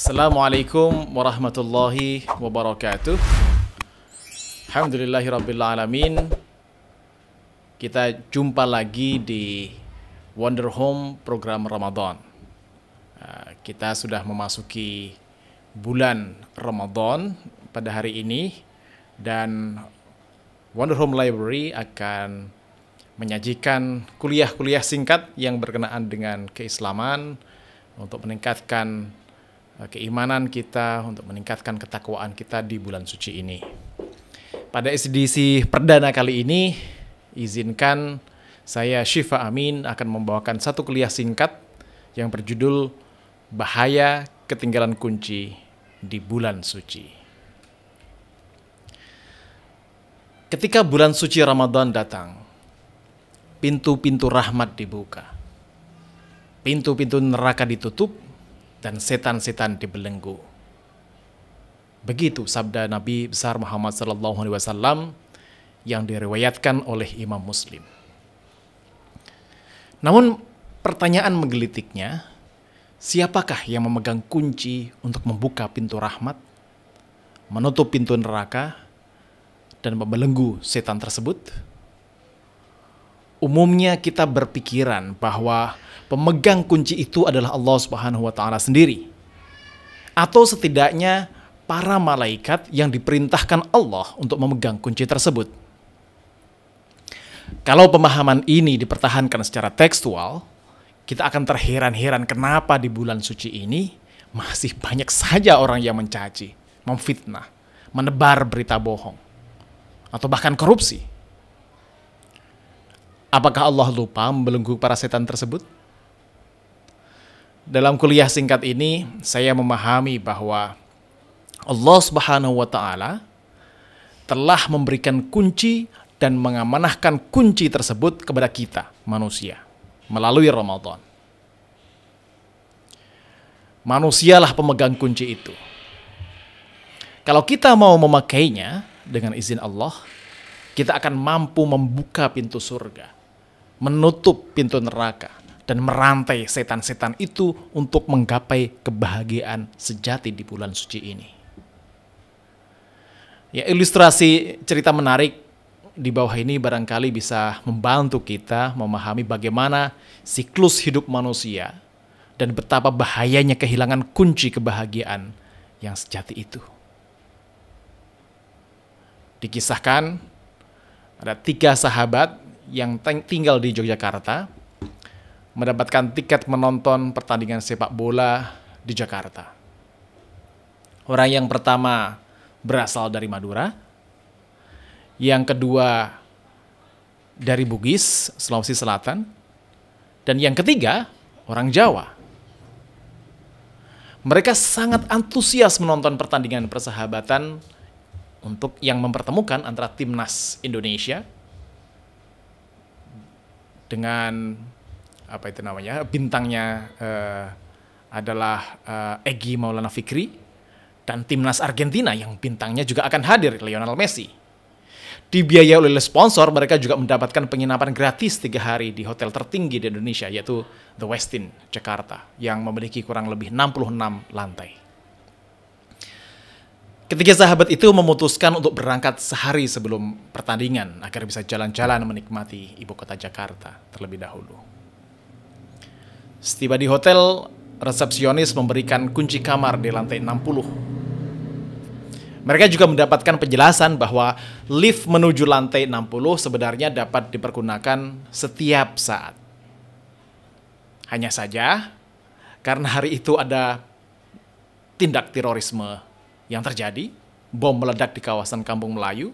Assalamualaikum warahmatullahi wabarakatuh. Alhamdulillahirrabbilalamin. Kita jumpa lagi di Wonder Home program Ramadan. Kita sudah memasuki bulan Ramadan pada hari ini, dan Wonder Home Library akan menyajikan kuliah-kuliah singkat yang berkenaan dengan keislaman untuk meningkatkan keimanan kita, untuk meningkatkan ketakwaan kita di bulan suci ini. Pada edisi perdana kali ini, izinkan saya Syifa Amin akan membawakan satu kuliah singkat yang berjudul Bahaya Ketinggalan Kunci di Bulan Suci. Ketika bulan suci Ramadan datang, pintu-pintu rahmat dibuka, pintu-pintu neraka ditutup, dan setan-setan dibelenggu. Begitu sabda Nabi besar Muhammad SAW yang diriwayatkan oleh Imam Muslim. Namun pertanyaan menggelitiknya, siapakah yang memegang kunci untuk membuka pintu rahmat, menutup pintu neraka, dan membelenggu setan tersebut? Umumnya kita berpikiran bahwa pemegang kunci itu adalah Allah Subhanahu wa Ta'ala sendiri, atau setidaknya para malaikat yang diperintahkan Allah untuk memegang kunci tersebut. Kalau pemahaman ini dipertahankan secara tekstual, kita akan terheran-heran kenapa di bulan suci ini masih banyak saja orang yang mencaci, memfitnah, menebar berita bohong, atau bahkan korupsi. Apakah Allah lupa membelenggu para setan tersebut? Dalam kuliah singkat ini, saya memahami bahwa Allah Subhanahu wa Ta'ala telah memberikan kunci dan mengamanahkan kunci tersebut kepada kita, manusia, melalui Ramadan. Manusialah pemegang kunci itu. Kalau kita mau memakainya dengan izin Allah, kita akan mampu membuka pintu surga, menutup pintu neraka, dan merantai setan-setan itu untuk menggapai kebahagiaan sejati di bulan suci ini. Ya, ilustrasi cerita menarik di bawah ini barangkali bisa membantu kita memahami bagaimana siklus hidup manusia dan betapa bahayanya kehilangan kunci kebahagiaan yang sejati itu. Dikisahkan ada 3 sahabat yang tinggal di Yogyakarta mendapatkan tiket menonton pertandingan sepak bola di Jakarta. Orang yang pertama berasal dari Madura, yang kedua dari Bugis, Sulawesi Selatan, dan yang ketiga orang Jawa. Mereka sangat antusias menonton pertandingan persahabatan untuk yang mempertemukan antara timnas Indonesia dengan bintangnya adalah Egy Maulana Fikri, dan timnas Argentina yang bintangnya juga akan hadir, Lionel Messi. Dibiayai oleh sponsor, mereka juga mendapatkan penginapan gratis 3 hari di hotel tertinggi di Indonesia, yaitu The Westin Jakarta, yang memiliki kurang lebih 66 lantai. Ketiga sahabat itu memutuskan untuk berangkat sehari sebelum pertandingan agar bisa jalan-jalan menikmati ibu kota Jakarta terlebih dahulu. Setiba di hotel, resepsionis memberikan kunci kamar di lantai 60. Mereka juga mendapatkan penjelasan bahwa lift menuju lantai 60 sebenarnya dapat dipergunakan setiap saat. Hanya saja, karena hari itu ada tindak terorisme yang terjadi, bom meledak di kawasan Kampung Melayu,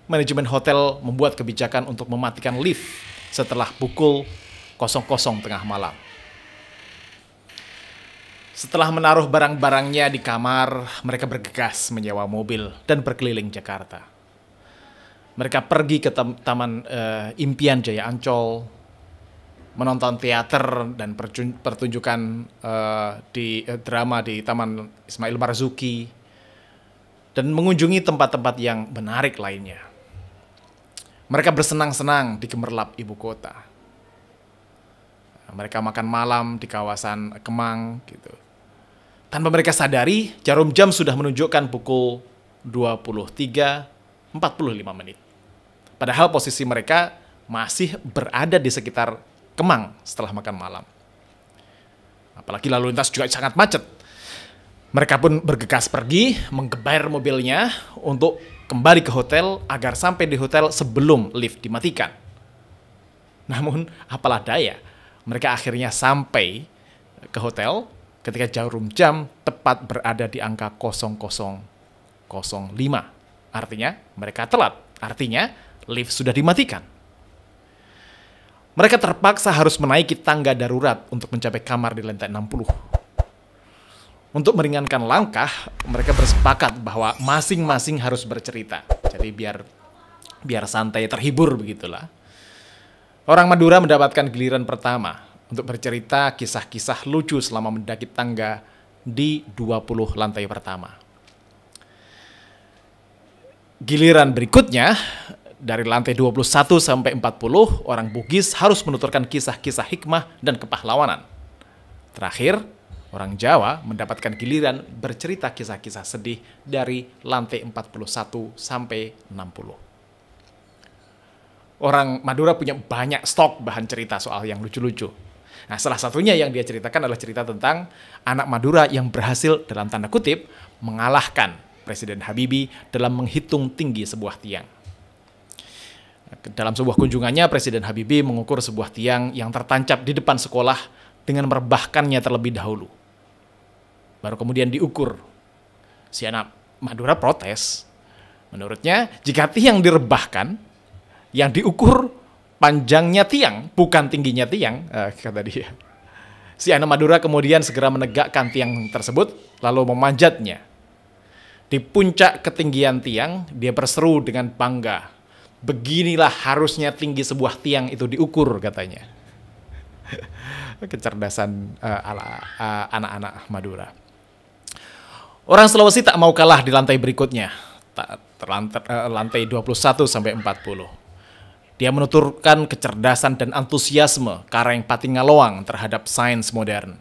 manajemen hotel membuat kebijakan untuk mematikan lift setelah pukul 00.00 tengah malam. Setelah menaruh barang-barangnya di kamar, mereka bergegas menyewa mobil dan berkeliling Jakarta. Mereka pergi ke Taman Impian Jaya Ancol, menonton teater dan pertunjukan di drama di Taman Ismail Marzuki, dan mengunjungi tempat-tempat yang menarik lainnya. Mereka bersenang-senang di gemerlap ibu kota. Mereka makan malam di kawasan Kemang gitu. Tanpa mereka sadari, jarum jam sudah menunjukkan pukul 23.45 menit. Padahal posisi mereka masih berada di sekitar Kemang setelah makan malam. Apalagi lalu lintas juga sangat macet. Mereka pun bergegas pergi, menggeber mobilnya untuk kembali ke hotel agar sampai di hotel sebelum lift dimatikan. Namun, apalah daya, mereka akhirnya sampai ke hotel ketika jarum jam tepat berada di angka 00.05. Artinya, mereka telat. Artinya, lift sudah dimatikan. Mereka terpaksa harus menaiki tangga darurat untuk mencapai kamar di lantai 60. Untuk meringankan langkah, mereka bersepakat bahwa masing-masing harus bercerita. Jadi biar santai, terhibur begitulah. Orang Madura mendapatkan giliran pertama untuk bercerita kisah-kisah lucu selama mendaki tangga di 20 lantai pertama. Giliran berikutnya, dari lantai 21 sampai 40, orang Bugis harus menuturkan kisah-kisah hikmah dan kepahlawanan. Terakhir, orang Jawa mendapatkan giliran bercerita kisah-kisah sedih dari lantai 41 sampai 60. Orang Madura punya banyak stok bahan cerita soal yang lucu-lucu. Nah, salah satunya yang dia ceritakan adalah cerita tentang anak Madura yang berhasil, dalam tanda kutip, mengalahkan Presiden Habibie dalam menghitung tinggi sebuah tiang. Dalam sebuah kunjungannya, Presiden Habibie mengukur sebuah tiang yang tertancap di depan sekolah dengan merebahkannya terlebih dahulu. Baru kemudian diukur. Si anak Madura protes. Menurutnya, jika tiang direbahkan, yang diukur panjangnya tiang, bukan tingginya tiang, kata dia. Si anak Madura kemudian segera menegakkan tiang tersebut, lalu memanjatnya. Di puncak ketinggian tiang, dia berseru dengan bangga. Beginilah harusnya tinggi sebuah tiang itu diukur, katanya. Kecerdasan anak-anak Madura. Orang Sulawesi tak mau kalah di lantai berikutnya, lantai 21 sampai 40. Dia menuturkan kecerdasan dan antusiasme Kareng Patingaloang terhadap sains modern,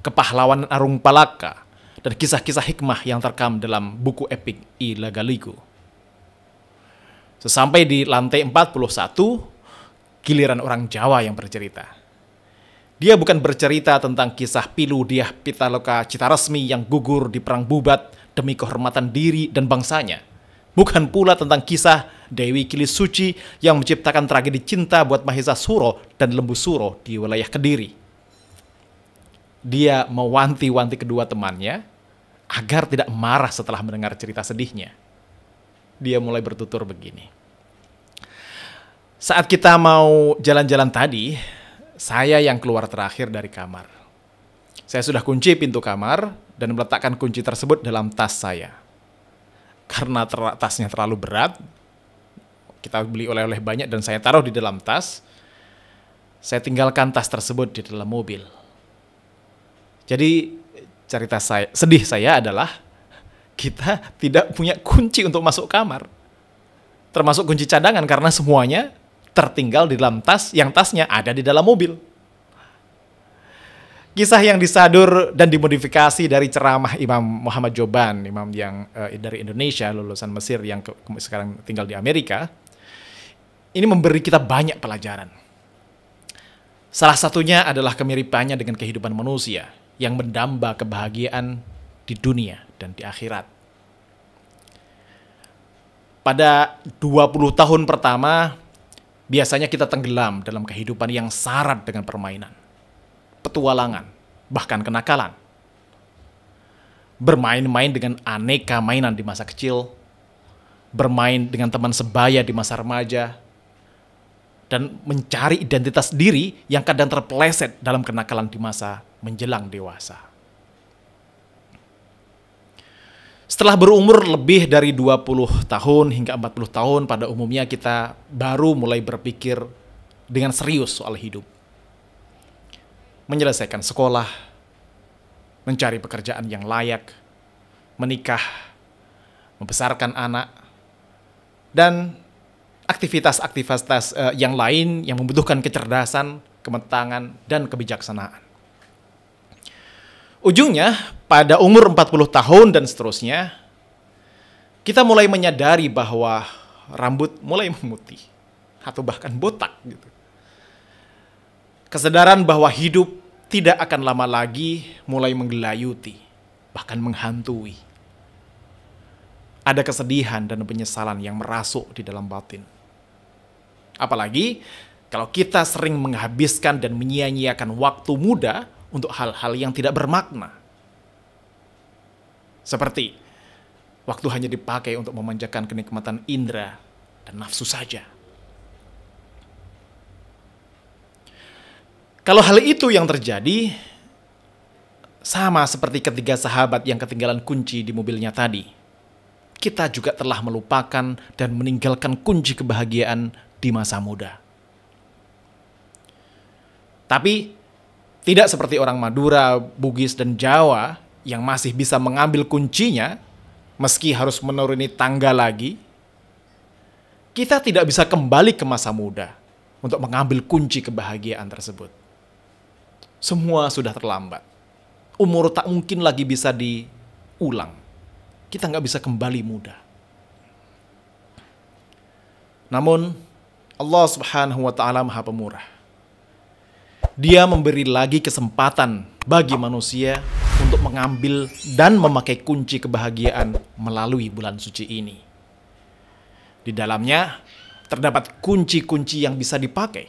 kepahlawanan Arung Palaka, dan kisah-kisah hikmah yang terekam dalam buku epik I Lagaligo. Sesampai di lantai 41, giliran orang Jawa yang bercerita. Dia bukan bercerita tentang kisah Pilu Diah Pitaloka Citaresmi yang gugur di Perang Bubat demi kehormatan diri dan bangsanya. Bukan pula tentang kisah Dewi Kilis Suci yang menciptakan tragedi cinta buat Mahesa Suro dan Lembu Suro di wilayah Kediri. Dia mewanti-wanti kedua temannya agar tidak marah setelah mendengar cerita sedihnya. Dia mulai bertutur begini. Saat kita mau jalan-jalan tadi, saya yang keluar terakhir dari kamar. Saya sudah kunci pintu kamar dan meletakkan kunci tersebut dalam tas saya. Karena tasnya terlalu berat, kita beli oleh-oleh banyak dan saya taruh di dalam tas, saya tinggalkan tas tersebut di dalam mobil. Jadi cerita sedih saya adalah kita tidak punya kunci untuk masuk kamar. Termasuk kunci cadangan karena semuanya tertinggal di dalam tas yang tasnya ada di dalam mobil. Kisah yang disadur dan dimodifikasi dari ceramah Imam Muhammad Joban, imam yang dari Indonesia, lulusan Mesir yang sekarang tinggal di Amerika, ini memberi kita banyak pelajaran. Salah satunya adalah kemiripannya dengan kehidupan manusia yang mendamba kebahagiaan di dunia dan di akhirat. Pada 20 tahun pertama, biasanya kita tenggelam dalam kehidupan yang syarat dengan permainan, petualangan, bahkan kenakalan. Bermain-main dengan aneka mainan di masa kecil, bermain dengan teman sebaya di masa remaja, dan mencari identitas diri yang kadang terpeleset dalam kenakalan di masa menjelang dewasa. Setelah berumur lebih dari 20 tahun hingga 40 tahun, pada umumnya kita baru mulai berpikir dengan serius soal hidup. Menyelesaikan sekolah, mencari pekerjaan yang layak, menikah, membesarkan anak, dan aktivitas-aktivitas yang lain yang membutuhkan kecerdasan, kematangan, dan kebijaksanaan. Ujungnya, pada umur 40 tahun dan seterusnya, kita mulai menyadari bahwa rambut mulai memutih atau bahkan botak gitu. Kesadaran bahwa hidup tidak akan lama lagi mulai menggelayuti, bahkan menghantui. Ada kesedihan dan penyesalan yang merasuk di dalam batin. Apalagi kalau kita sering menghabiskan dan menyia-nyiakan waktu muda untuk hal-hal yang tidak bermakna. Seperti waktu hanya dipakai untuk memanjakan kenikmatan indera dan nafsu saja. Kalau hal itu yang terjadi, sama seperti ketiga sahabat yang ketinggalan kunci di mobilnya tadi, kita juga telah melupakan dan meninggalkan kunci kebahagiaan di masa muda. Tapi tidak seperti orang Madura, Bugis, dan Jawa yang masih bisa mengambil kuncinya meski harus menuruni tangga lagi. Kita tidak bisa kembali ke masa muda untuk mengambil kunci kebahagiaan tersebut. Semua sudah terlambat. Umur tak mungkin lagi bisa diulang. Kita nggak bisa kembali muda. Namun Allah Subhanahu wa Ta'ala Maha Pemurah. Dia memberi lagi kesempatan bagi manusia untuk mengambil dan memakai kunci kebahagiaan melalui bulan suci ini. Di dalamnya terdapat kunci-kunci yang bisa dipakai.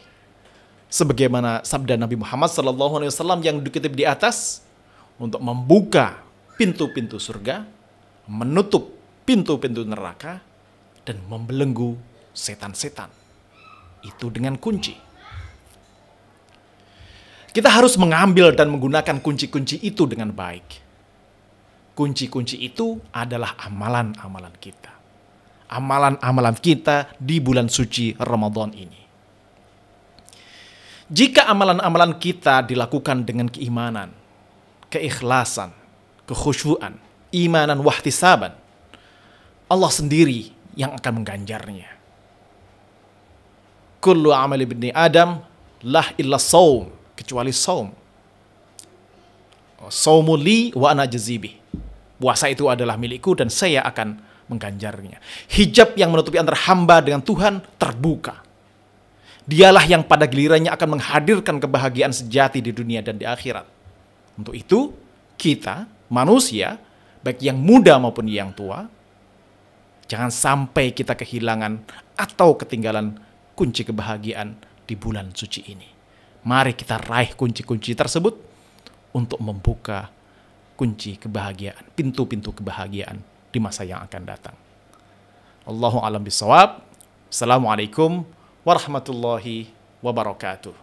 Sebagaimana sabda Nabi Muhammad SAW yang dikutip di atas, untuk membuka pintu-pintu surga, menutup pintu-pintu neraka, dan membelenggu setan-setan. Itu dengan kunci. Kita harus mengambil dan menggunakan kunci-kunci itu dengan baik. Kunci-kunci itu adalah amalan-amalan kita. Amalan-amalan kita di bulan suci Ramadan ini. Jika amalan-amalan kita dilakukan dengan keimanan, keikhlasan, kekhusyuan, imanan wahtisaban, Allah sendiri yang akan mengganjarnya. Kullu amali ibni Adam lah illa saum, kecuali saum. Saumu li wa ana jazibih. Puasa itu adalah milikku dan saya akan mengganjarnya. Hijab yang menutupi antara hamba dengan Tuhan terbuka. Dialah yang pada gilirannya akan menghadirkan kebahagiaan sejati di dunia dan di akhirat. Untuk itu, kita, manusia, baik yang muda maupun yang tua, jangan sampai kita kehilangan atau ketinggalan kunci kebahagiaan di bulan suci ini. Mari kita raih kunci-kunci tersebut untuk membuka kunci kebahagiaan, pintu-pintu kebahagiaan di masa yang akan datang. Allahu a'lam bishawab. Assalamualaikum warahmatullahi wabarakatuh.